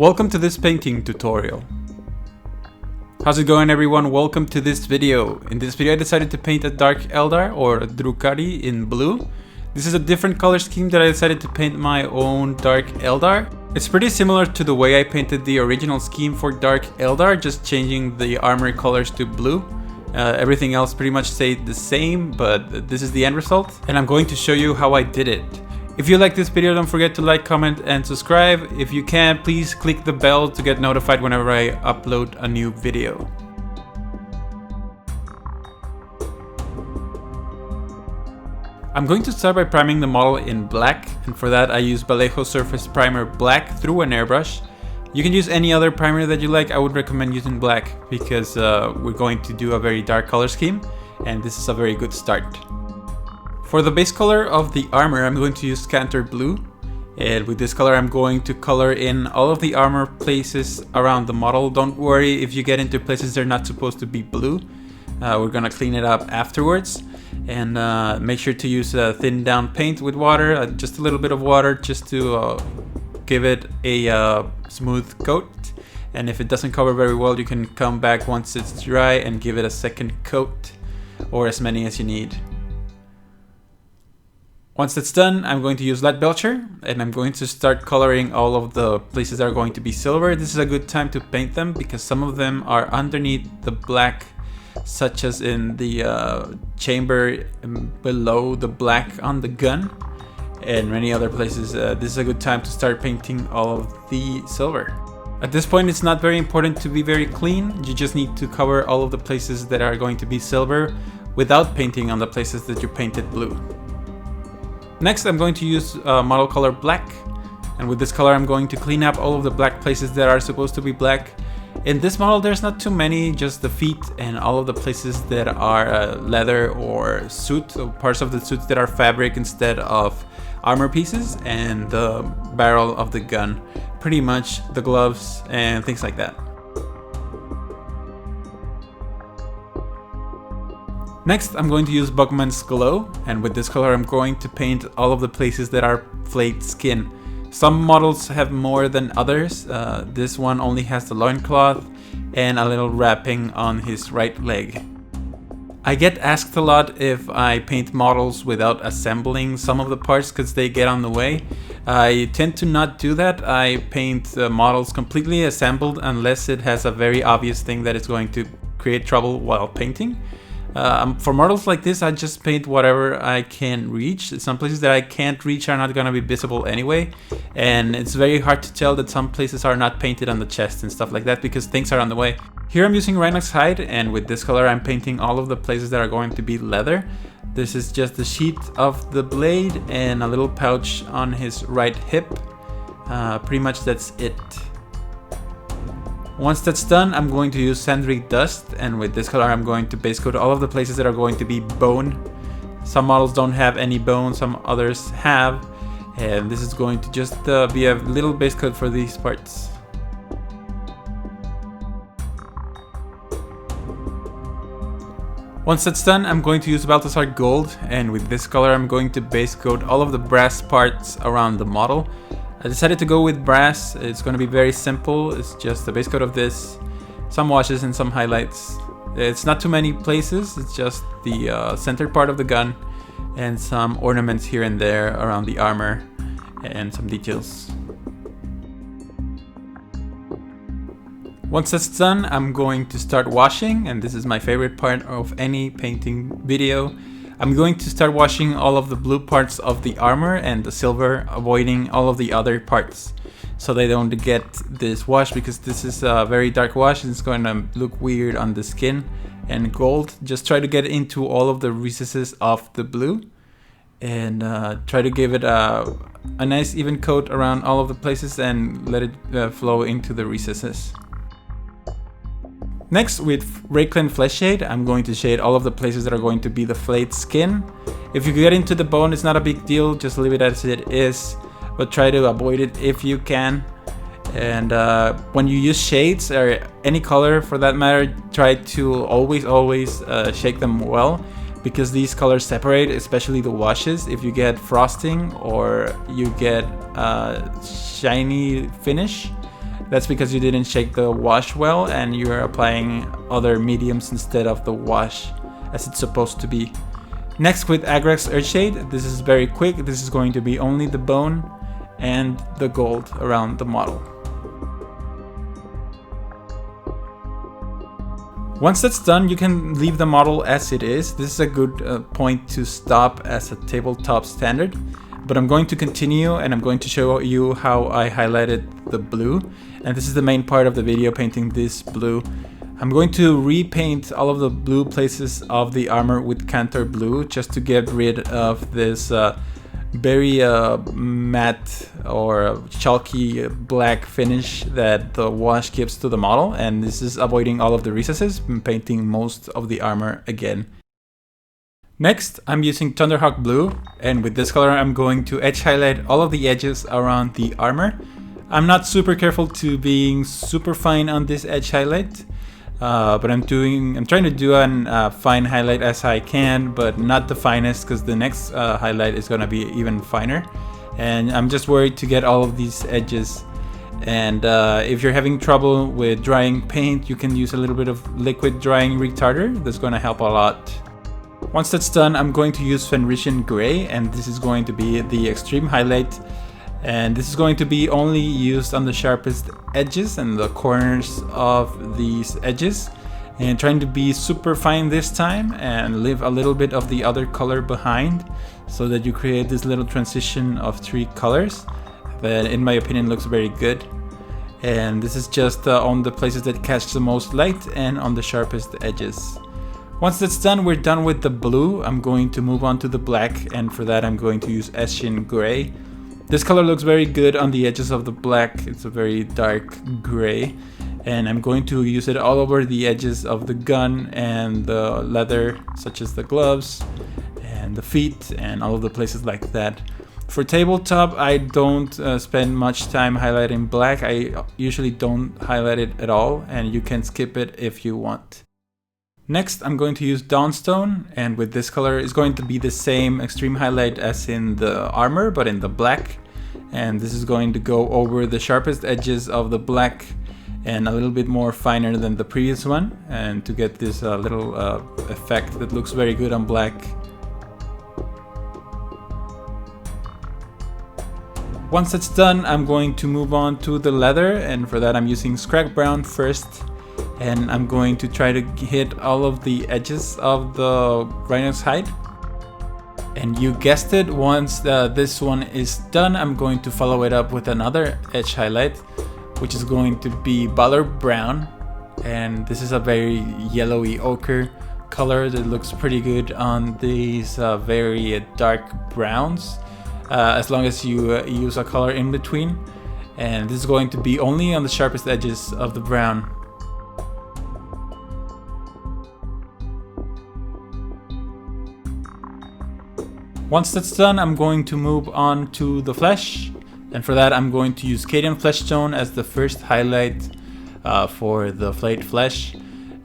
Welcome to this painting tutorial. How's it going, everyone? Welcome to this video. In this video I decided to paint a Dark Eldar or Drukhari in blue. This is a different color scheme that I decided to paint my own Dark Eldar. It's pretty similar to the way I painted the original scheme for Dark Eldar, just changing the armor colors to blue. Everything else pretty much stayed the same, but this is the end result, and I'm going to show you how I did it. If you like this video, don't forget to like, comment, and subscribe. If you can, please click the bell to get notified whenever I upload a new video. I'm going to start by priming the model in black, and for that I use Vallejo Surface Primer Black through an airbrush. You can use any other primer that you like. I would recommend using black because we're going to do a very dark color scheme, and this is a very good start. For the base color of the armor, I'm going to use Kantor Blue, and with this color I'm going to color in all of the armor places around the model. Don't worry if you get into places they're not supposed to be blue. We're gonna clean it up afterwards, and make sure to use thin down paint with water, just a little bit of water just to give it a smooth coat. And if it doesn't cover very well, you can come back once it's dry and give it a second coat, or as many as you need. Once that's done, I'm going to use Leadbelcher, and I'm going to start coloring all of the places that are going to be silver. This is a good time to paint them because some of them are underneath the black, such as in the chamber below the black on the gun, and many other places. This is a good time to start painting all of the silver. At this point, it's not very important to be very clean. You just need to cover all of the places that are going to be silver without painting on the places that you painted blue. Next, I'm going to use model color black, and with this color I'm going to clean up all of the black places that are supposed to be black. In this model there's not too many, just the feet and all of the places that are leather or suit, or parts of the suits that are fabric instead of armor pieces, and the barrel of the gun, pretty much the gloves and things like that. Next, I'm going to use Bugman's Glow, and with this color I'm going to paint all of the places that are flayed skin. Some models have more than others. This one only has the loincloth and a little wrapping on his right leg. I get asked a lot if I paint models without assembling some of the parts because they get on the way. I tend to not do that. I paint models completely assembled unless it has a very obvious thing that is going to create trouble while painting. For models like this, I just paint whatever I can reach. Some places that I can't reach are not going to be visible anyway, and it's very hard to tell that some places are not painted on the chest and stuff like that because things are on the way. Here I'm using Rhinox hide, and with this color I'm painting all of the places that are going to be leather. This is just the sheath of the blade and a little pouch on his right hip. Pretty much that's it. Once that's done, I'm going to use Zandri Dust, and with this color I'm going to base coat all of the places that are going to be bone. Some models don't have any bone, some others have, and this is going to just be a little base coat for these parts. Once that's done, I'm going to use Balthasar Gold, and with this color I'm going to base coat all of the brass parts around the model. I decided to go with brass. It's going to be very simple. It's just a base coat of this, some washes and some highlights. It's not too many places. It's just the center part of the gun and some ornaments here and there around the armor and some details. Once that's done, I'm going to start washing, and this is my favorite part of any painting video. I'm going to start washing all of the blue parts of the armor and the silver, avoiding all of the other parts so they don't get this wash, because this is a very dark wash and it's going to look weird on the skin. And gold, just try to get into all of the recesses of the blue and try to give it a nice even coat around all of the places and let it flow into the recesses. Next, with Reikland Fleshshade, I'm going to shade all of the places that are going to be the flayed skin. If you get into the bone, it's not a big deal, just leave it as it is, but try to avoid it if you can. And when you use shades, or any color for that matter, try to always shake them well, because these colors separate, especially the washes. If you get frosting or you get a shiny finish, That's because you didn't shake the wash well and you're applying other mediums instead of the wash as it's supposed to be. Next, with Agrax Earthshade, this is very quick. This is going to be only the bone and the gold around the model. Once that's done, you can leave the model as it is. This is a good point to stop as a tabletop standard. But I'm going to continue and I'm going to show you how I highlighted the blue. And this is the main part of the video, painting this blue. I'm going to repaint all of the blue places of the armor with Kantor blue just to get rid of this very matte or chalky black finish that the wash gives to the model, and this is avoiding all of the recesses and painting most of the armor again. Next, I'm using Thunderhawk blue, and with this color I'm going to edge highlight all of the edges around the armor. I'm not super careful to being super fine on this edge highlight, but I'm trying to do a fine highlight as I can, but not the finest, because the next highlight is gonna be even finer. And I'm just worried to get all of these edges. And if you're having trouble with drying paint, you can use a little bit of liquid drying retarder. That's gonna help a lot. Once that's done, I'm going to use Fenrisian gray, and this is going to be the extreme highlight. And this is going to be only used on the sharpest edges and the corners of these edges, and trying to be super fine this time and leave a little bit of the other color behind so that you create this little transition of 3 colors that in my opinion looks very good. And this is just on the places that catch the most light and on the sharpest edges. Once that's done, we're done with the blue. I'm going to move on to the black, and for that I'm going to use Eshin gray. This color looks very good on the edges of the black. It's a very dark gray, and I'm going to use it all over the edges of the gun and the leather, such as the gloves and the feet and all of the places like that. For tabletop, I don't spend much time highlighting black. I usually don't highlight it at all, and you can skip it if you want. Next, I'm going to use Dawnstone, and with this color it's going to be the same extreme highlight as in the armor, but in the black. And this is going to go over the sharpest edges of the black and a little bit more finer than the previous one, and to get this little effect that looks very good on black. Once it's done, I'm going to move on to the leather, and for that I'm using Scrag brown first. And I'm going to try to hit all of the edges of the Rhinox hide. And you guessed it, once this one is done, I'm going to follow it up with another edge highlight, which is going to be Balor brown. And this is a very yellowy ochre color that looks pretty good on these very dark browns, as long as you use a color in between. And this is going to be only on the sharpest edges of the brown. Once that's done, I'm going to move on to the flesh, and for that I'm going to use Cadian Fleshstone as the first highlight for the flayed flesh.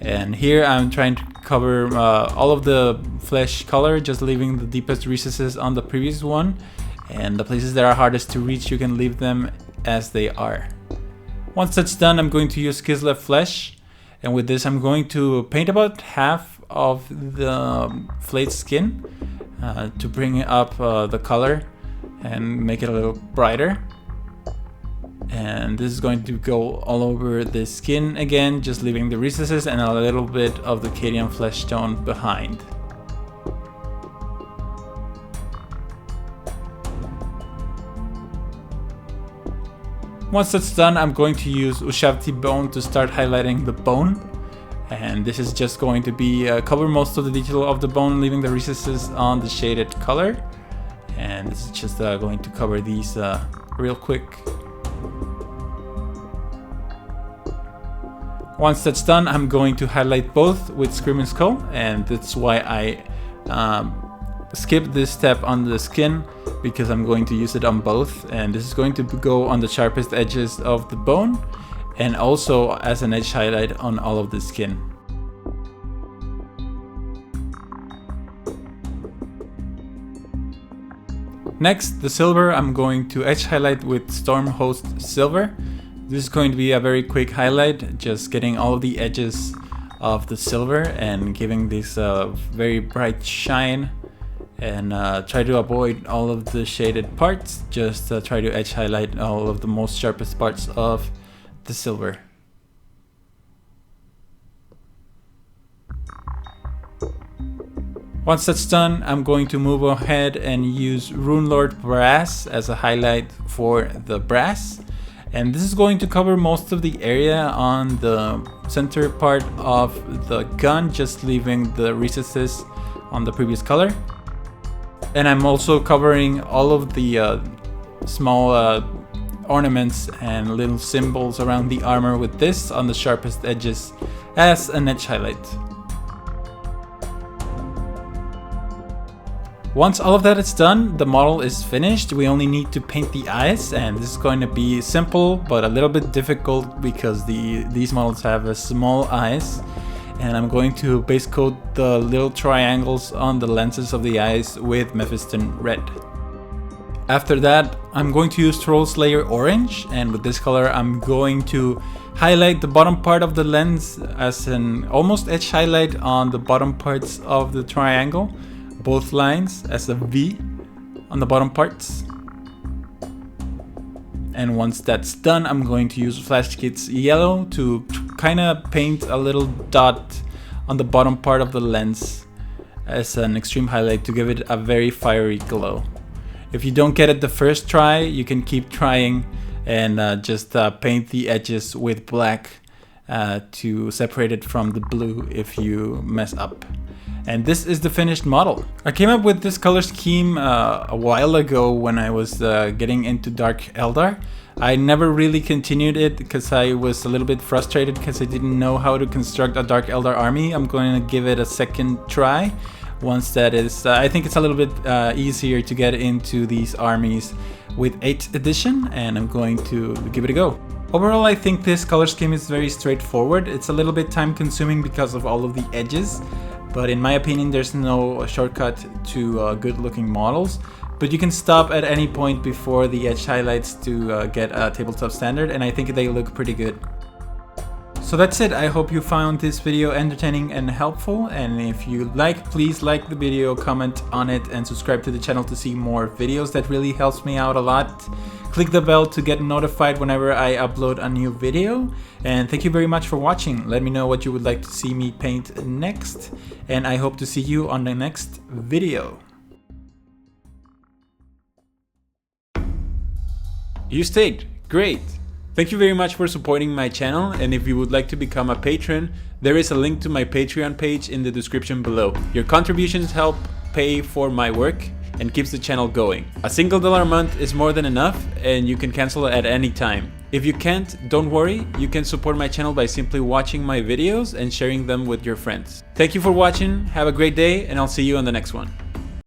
And here I'm trying to cover all of the flesh color, just leaving the deepest recesses on the previous one, and the places that are hardest to reach you can leave them as they are. Once that's done, I'm going to use Kislev flesh, and with this I'm going to paint about half of the flayed skin to bring up the color and make it a little brighter. And this is going to go all over the skin again, just leaving the recesses and a little bit of the Cadian Fleshstone behind. Once that's done, I'm going to use Ushabti bone to start highlighting the bone. And this is just going to be cover most of the detail of the bone, leaving the recesses on the shaded color. And this is just going to cover these real quick. Once that's done, I'm going to highlight both with Screaming Skull, and that's why I skipped this step on the skin, because I'm going to use it on both. And this is going to go on the sharpest edges of the bone, and also as an edge highlight on all of the skin. Next, the silver I'm going to edge highlight with Stormhost silver. This is going to be a very quick highlight, just getting all of the edges of the silver and giving this very bright shine, and try to avoid all of the shaded parts. Just try to edge highlight all of the most sharpest parts of the silver. Once that's done, I'm going to move ahead and use Runelord brass as a highlight for the brass. And this is going to cover most of the area on the center part of the gun, just leaving the recesses on the previous color. And I'm also covering all of the small ornaments and little symbols around the armor with this on the sharpest edges as an edge highlight. Once all of that is done, the model is finished. We only need to paint the eyes, and this is going to be simple but a little bit difficult because these models have small eyes. And I'm going to base coat the little triangles on the lenses of the eyes with Mephiston red. After that, I'm going to use Troll Slayer orange, and with this color I'm going to highlight the bottom part of the lens as an almost edge highlight on the bottom parts of the triangle. Both lines as a V on the bottom parts. And once that's done, I'm going to use Fleshshade's yellow to kind of paint a little dot on the bottom part of the lens as an extreme highlight to give it a very fiery glow. If you don't get it the first try, you can keep trying and just paint the edges with black to separate it from the blue if you mess up. And this is the finished model. I came up with this color scheme a while ago when I was getting into Dark Eldar. I never really continued it because I was a little bit frustrated because I didn't know how to construct a Dark Eldar army. I'm going to give it a second try. Once that is, I think it's a little bit easier to get into these armies with 8th edition, and I'm going to give it a go. Overall, I think this color scheme is very straightforward. It's a little bit time consuming because of all of the edges. But in my opinion, there's no shortcut to good looking models. But you can stop at any point before the edge highlights to get a tabletop standard, and I think they look pretty good. So that's it. I hope you found this video entertaining and helpful. And if you like, please like the video, comment on it, and subscribe to the channel to see more videos. That really helps me out a lot. Click the bell to get notified whenever I upload a new video. And thank you very much for watching. Let me know what you would like to see me paint next. And I hope to see you on the next video. You stayed. Great. Thank you very much for supporting my channel, and if you would like to become a patron, there is a link to my Patreon page in the description below. Your contributions help pay for my work and keeps the channel going. A single $1 a month is more than enough, and you can cancel at any time. If you can't, don't worry, you can support my channel by simply watching my videos and sharing them with your friends. Thank you for watching, have a great day, and I'll see you on the next one.